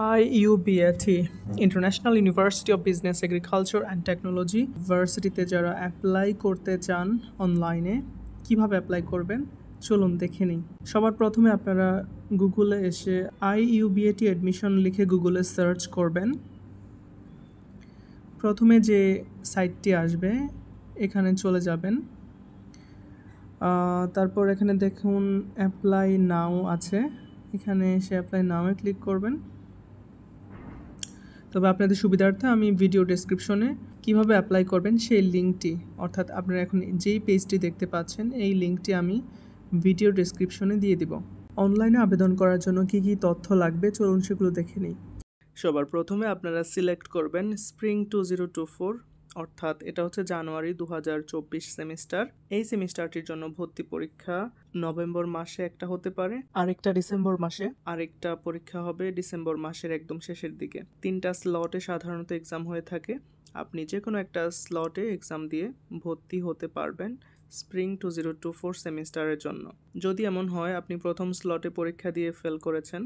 IUBAT international university of business agriculture and technology ভার্সিটিতে যারা apply করতে চান অনলাইনে কিভাবে অ্যাপ্লাই করবেন চলুন দেখে নিই। সবার প্রথমে আপনারা গুগলে এসে IUBAT অ্যাডমিশন লিখে গুগলে সার্চ করবেন। প্রথমে যে সাইটটি আসবে এখানে চলে যাবেন। তারপর এখানে দেখুন অ্যাপ্লাই নাও আছে, এখানে এসে অ্যাপ্লাই নাওয়ে ক্লিক করবেন। তবে আপনাদের সুবিধার্থে আমি ভিডিও ডেসক্রিপশনে কিভাবে অ্যাপ্লাই করবেন সেই লিঙ্কটি, অর্থাৎ আপনারা এখন যেই পেজটি দেখতে পাচ্ছেন এই লিঙ্কটি আমি ভিডিও ডেসক্রিপশনে দিয়ে দিব। অনলাইনে আবেদন করার জন্য কি কি তথ্য লাগবে চলুন সেগুলো দেখে নিই। সবার প্রথমে আপনারা সিলেক্ট করবেন স্প্রিং 2024, অর্থাৎ এটা হচ্ছে জানুয়ারি 2024 সেমিস্টার। এই সেমিস্টারটির জন্য ভর্তি পরীক্ষা নভেম্বর মাসে একটা হতে পারে, আরেকটা ডিসেম্বর মাসে, আরেকটা পরীক্ষা হবে ডিসেম্বর মাসের একদম শেষের দিকে। 3টা স্লটে সাধারণত এক্সাম হয়ে থাকে। আপনি যে কোনো একটা স্লটে এক্সাম দিয়ে ভর্তি হতে পারবেন স্প্রিং 2024 সেমিস্টারের জন্য। যদি এমন হয় আপনি প্রথম স্লটে পরীক্ষা দিয়ে ফেল করেছেন,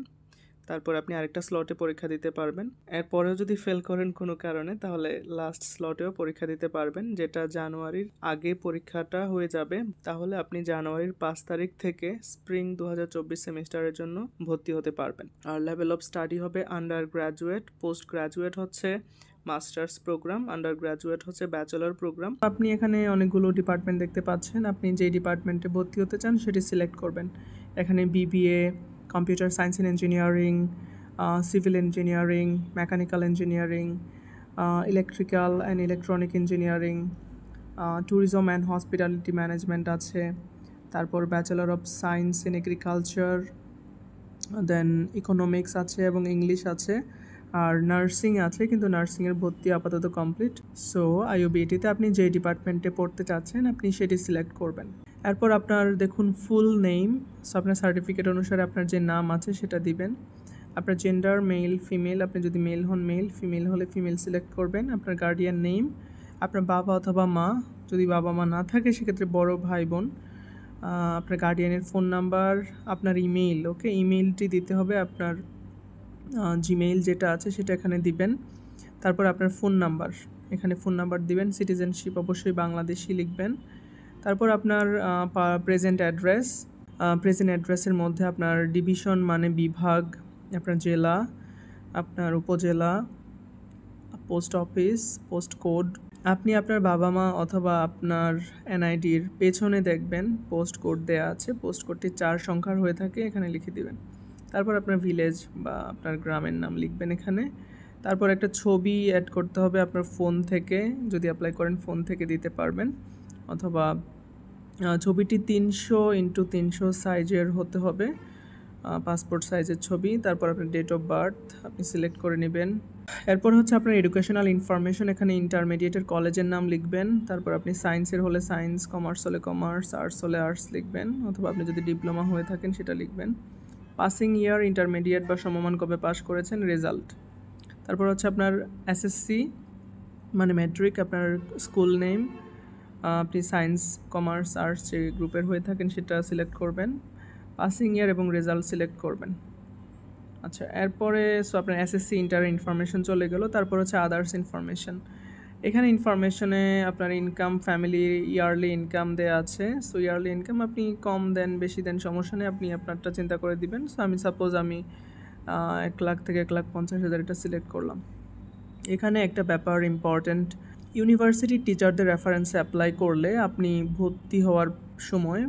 তারপর আপনি আরেকটা স্লটে পরীক্ষা দিতে পারবেন। এরপরেও যদি ফেল করেন কোনো কারণে, তাহলে লাস্ট স্লটেও পরীক্ষা দিতে পারবেন, যেটা জানুয়ারির আগে পরীক্ষাটা হয়ে যাবে। তাহলে আপনি জানুয়ারির 5 তারিখ থেকে স্প্রিং 2024 সেমিস্টারের জন্য ভর্তি হতে পারবেন। আর লেভেল অফ স্টাডি হবে আন্ডার গ্র্যাজুয়েট, পোস্ট গ্র্যাজুয়েট হচ্ছে মাস্টার্স প্রোগ্রাম, আন্ডার গ্র্যাজুয়েট হচ্ছে ব্যাচেলর প্রোগ্রাম। আপনি এখানে অনেকগুলো ডিপার্টমেন্ট দেখতে পাচ্ছেন, আপনি যেই ডিপার্টমেন্টে ভর্তি হতে চান সেটি সিলেক্ট করবেন। এখানে BBA, computer science and engineering, civil engineering, mechanical engineering, electrical and electronic engineering, tourism and hospitality management আছে, তারপর bachelor of science in agriculture, then economics আছে এবং ইংলিশ আছে, আর নার্সিং আছে, কিন্তু নার্সিংয়ের ভর্তি আপাতত কমপ্লিট। সো IUBAT-তে আপনি যে ডিপার্টমেন্টে পড়তে চাচ্ছেন আপনি সেটি সিলেক্ট করবেন। এরপর আপনার দেখুন ফুল নেম, সো আপনার সার্টিফিকেট অনুসারে আপনার যে নাম আছে সেটা দিবেন। আপনার জেন্ডার মেল ফিমেল, আপনি যদি মেল হন মেল, ফিমেল হলে ফিমেল সিলেক্ট করবেন। আপনার গার্ডিয়ান নেম, আপনার বাবা অথবা মা, যদি বাবা মা না থাকে সেক্ষেত্রে বড় ভাই বোন, আপনার গার্ডিয়ানের ফোন নাম্বার, আপনার ইমেইল, ওকে ইমেইলটি দিতে হবে, আপনার জিমেইল যেটা আছে সেটা এখানে দিবেন। তারপর আপনার ফোন নাম্বার, এখানে ফোন নাম্বার দিবেন। সিটিজেনশিপ অবশ্যই বাংলাদেশি লিখবেন। তারপর আপনার প্রেজেন্ট অ্যাড্রেস, প্রেজেন্ট অ্যাড্রেসের মধ্যে আপনার ডিভিশন মানে বিভাগ, আপনার জেলা, আপনার উপজেলা, পোস্ট অফিস, পোস্ট কোড। আপনি আপনার বাবা মা অথবা আপনার NID-র পেছনে দেখবেন পোস্ট কোড দেওয়া আছে, পোস্ট কোডটি 4 সংখ্যার হয়ে থাকে, এখানে লিখে দিবেন। তারপর আপনার ভিলেজ বা আপনার গ্রামের নাম লিখবেন এখানে। তারপর একটা ছবি অ্যাড করতে হবে আপনার ফোন থেকে, যদি অ্যাপ্লাই করেন ফোন থেকে দিতে পারবেন, অথবা ছবিটি 300x300 সাইজের হতে হবে, পাসপোর্ট সাইজের ছবি। তারপর আপনার ডেট অফ বার্থ আপনি সিলেক্ট করে নেবেন। এরপর হচ্ছে আপনার এডুকেশনাল ইনফরমেশন, এখানে ইন্টারমিডিয়েটের কলেজের নাম লিখবেন। তারপর আপনি সায়েন্সের হলে সায়েন্স, কমার্স হলে কমার্স, আর্টস হলে আর্টস লিখবেন, অথবা আপনি যদি ডিপ্লোমা হয়ে থাকেন সেটা লিখবেন। পাসিং ইয়ার, ইন্টারমিডিয়েট বা সমমান কবে পাস করেছেন, রেজাল্ট। তারপর হচ্ছে আপনার SSC মানে ম্যাট্রিক, আপনার স্কুল নেম, আপনি সায়েন্স, কমার্স, আর্টস যে গ্রুপের হয়ে থাকেন সেটা সিলেক্ট করবেন, পাসিং ইয়ার এবং রেজাল্ট সিলেক্ট করবেন। আচ্ছা, এরপরে আপনার SSC ইন্টারের ইনফরমেশন চলে গেল। তারপর হচ্ছে আদার্স ইনফরমেশন, এখানে ইনফরমেশনে আপনার ইনকাম, ফ্যামিলি, ইয়ারলি ইনকাম দেওয়া আছে। সো ইয়ারলি ইনকাম আপনি কম দেন বেশি দেন সমস্যা নেই, আপনি আপনারটা চিন্তা করে দিবেন। সো আমি সাপোজ আমি 1 লাখ থেকে 1,50,000 এটা সিলেক্ট করলাম। এখানে একটা ব্যাপার ইম্পর্ট্যান্ট, ইউনিভার্সিটির টিচারদের রেফারেন্সে অ্যাপ্লাই করলে আপনি ভর্তি হওয়ার সময়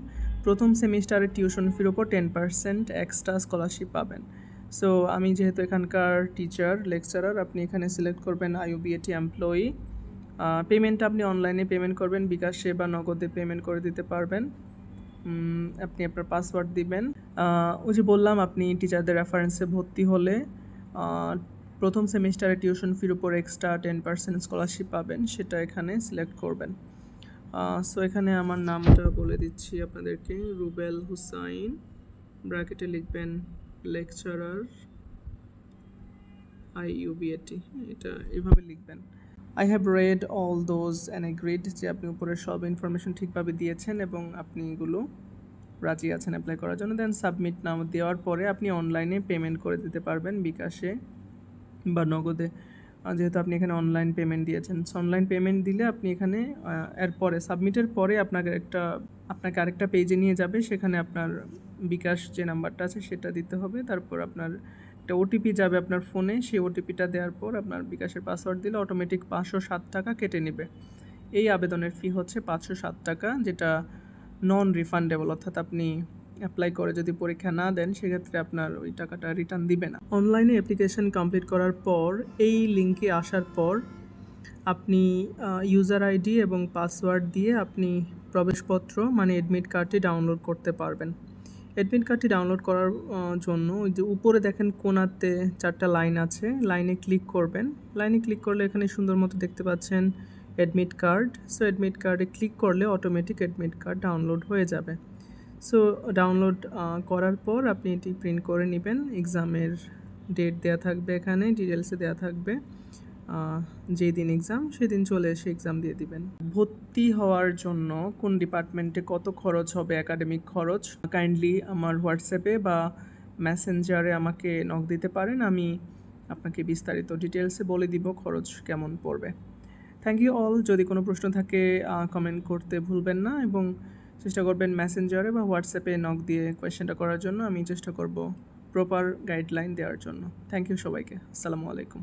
প্রথম সেমিস্টারের টিউশন ফির ওপর 10% এক্সট্রা স্কলারশিপ পাবেন। সো আমি যেহেতু এখানকার টিচার, লেকচারার, আপনি এখানে সিলেক্ট করবেন IUBAT এমপ্লয়ি। পেমেন্টটা আপনি অনলাইনে পেমেন্ট করবেন, বিকাশে বা নগদে পেমেন্ট করে দিতে পারবেন। আপনি আপনার পাসওয়ার্ড দিবেন। ওই যে বললাম আপনি টিচারদের রেফারেন্সে ভর্তি হলে প্রথম সেমিস্টারে টিউশন ফির উপর এক্সট্রা 10% স্কলারশিপ পাবেন, সেটা এখানে সিলেক্ট করবেন। সো এখানে আমার নামটা বলে দিচ্ছি আপনাদেরকে, রুবেল হোসাইন, ব্র্যাকেটে লিখবেন লেকচারার IUBAT, এটা এভাবে লিখবেন। I have read all those and agreed, যে আপনি উপরে সব ইনফরমেশন ঠিকভাবে দিয়েছেন এবং আপনি এগুলো রাজি আছেন অ্যাপ্লাই করার জন্য। দেন সাবমিট নাম দেওয়ার পরে আপনি অনলাইনে পেমেন্ট করে দিতে পারবেন বিকাশে বা নগদে, যেহেতু আপনি এখানে অনলাইন পেমেন্ট দিয়েছেন। সো অনলাইন পেমেন্ট দিলে আপনি এখানে এরপরে সাবমিটের পরে আপনাকে আরেকটা পেজে নিয়ে যাবে। সেখানে আপনার বিকাশ যে নাম্বারটা আছে সেটা দিতে হবে। তারপর আপনার একটা ওটিপি যাবে আপনার ফোনে। সেই ওটিপিটা দেওয়ার পর আপনার বিকাশের পাসওয়ার্ড দিলে অটোমেটিক 507 টাকা কেটে নেবে। এই আবেদনের ফি হচ্ছে 507 টাকা, যেটা নন রিফান্ডেবল, অর্থাৎ আপনি অ্যাপ্লাই করে যদি পরীক্ষা না দেন সেক্ষেত্রে আপনার ওই টাকাটা রিটার্ন দিবে না। অনলাইনে অ্যাপ্লিকেশন কমপ্লিট করার পর এই লিঙ্কে আসার পর আপনি ইউজার আইডি এবং পাসওয়ার্ড দিয়ে আপনি প্রবেশপত্র মানে অ্যাডমিট কার্ডটি ডাউনলোড করতে পারবেন। অ্যাডমিট কার্ডটি ডাউনলোড করার জন্য ওই যে উপরে দেখেন কোণাতে 4টা লাইন আছে, লাইনে ক্লিক করবেন। লাইনে ক্লিক করলে এখানে সুন্দর মতো দেখতে পাচ্ছেন অ্যাডমিট কার্ড। সো অ্যাডমিট কার্ডে ক্লিক করলে অটোমেটিক অ্যাডমিট কার্ড ডাউনলোড হয়ে যাবে। সো ডাউনলোড করার পর আপনি এটি প্রিন্ট করে নেবেন। এক্সামের ডেট দেওয়া থাকবে, এখানে ডিটেলসে দেওয়া থাকবে। যেই দিন এক্সাম সেদিন চলে এসে এক্সাম দিয়ে দিবেন। ভর্তি হওয়ার জন্য কোন ডিপার্টমেন্টে কত খরচ হবে, একাডেমিক খরচ, কাইন্ডলি আমার হোয়াটসঅ্যাপে বা মেসেঞ্জারে আমাকে নক দিতে পারেন। আমি আপনাকে বিস্তারিত ডিটেলসে বলে দিব খরচ কেমন পড়বে। Thank you all. যদি কোনো প্রশ্ন থাকে কমেন্ট করতে ভুলবেন না এবং চেষ্টা করবেন মেসেঞ্জারে বা হোয়াটসঅ্যাপে নক দিয়ে কোয়েশ্চেনটা করার জন্য। আমি চেষ্টা করব প্রপার গাইডলাইন দেওয়ার জন্য। থ্যাংক ইউ সবাইকে। আসসালামু আলাইকুম।